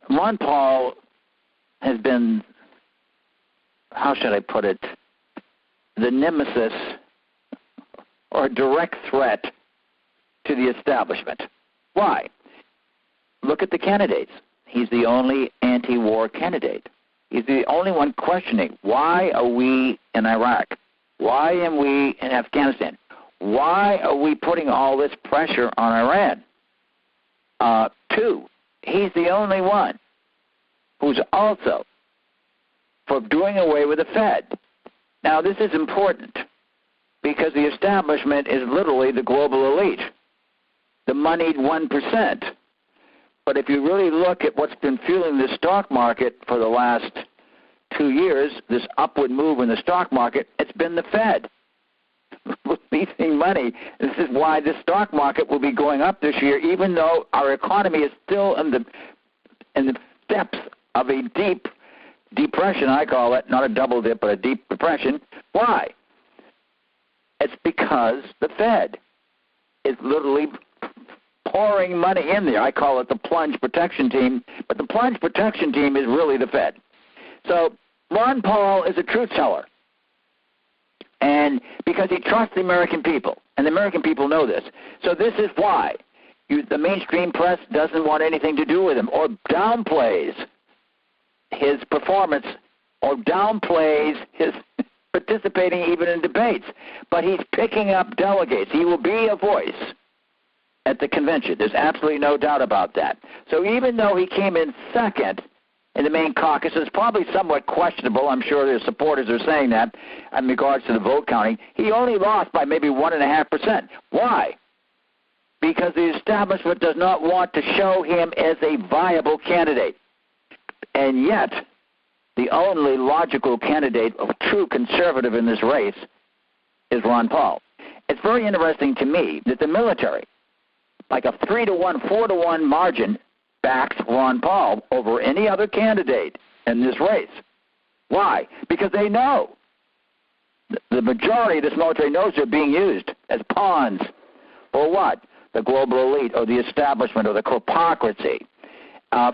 Ron Paul has been, how should I put it, the nemesis or direct threat to the establishment. Why? Look at the candidates. He's the only anti-war candidate. He's the only one questioning, why are we in Iraq? Why are we in Afghanistan? Why are we putting all this pressure on Iran? Two, he's the only one who's also for doing away with the Fed. Now, this is important because the establishment is literally the global elite, the moneyed 1%. But if you really look at what's been fueling the stock market for the last 2 years, this upward move in the stock market, it's been the Fed releasing money. This is why the stock market will be going up this year, even though our economy is still in the depths of a deep depression, I call it, not a double dip, but a deep depression. Why? It's because the Fed is literally pouring money in there. I call it the plunge protection team, but the plunge protection team is really the Fed. So Ron Paul is a truth teller, and because he trusts the American people, and the American people know this. So this is why the mainstream press doesn't want anything to do with him, or downplays his performance, or downplays his participating even in debates. But he's picking up delegates. He will be a voice at the convention. There's absolutely no doubt about that. So even though he came in second in the main caucus, it's probably somewhat questionable. I'm sure his supporters are saying that in regards to the vote counting. He only lost by maybe 1.5%. Why? Because the establishment does not want to show him as a viable candidate. And yet, the only logical candidate of true conservative in this race is Ron Paul. It's very interesting to me that the military, like a 3-to-1, 4-to-1 margin, backs Ron Paul over any other candidate in this race. Why? Because they know, the majority of this military knows they're being used as pawns for what? The global elite or the establishment or the corpocracy,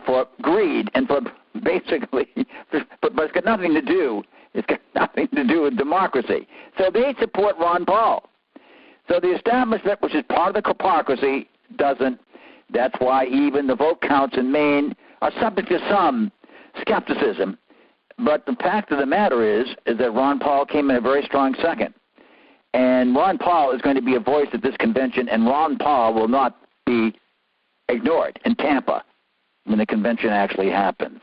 for greed and for basically, but it's got nothing to do. It's got nothing to do with democracy. So they support Ron Paul. So the establishment, which is part of the corpocracy, doesn't. That's why even the vote counts in Maine are subject to some skepticism. But the fact of the matter is that Ron Paul came in a very strong second. And Ron Paul is going to be a voice at this convention, and Ron Paul will not be ignored in Tampa when the convention actually happens.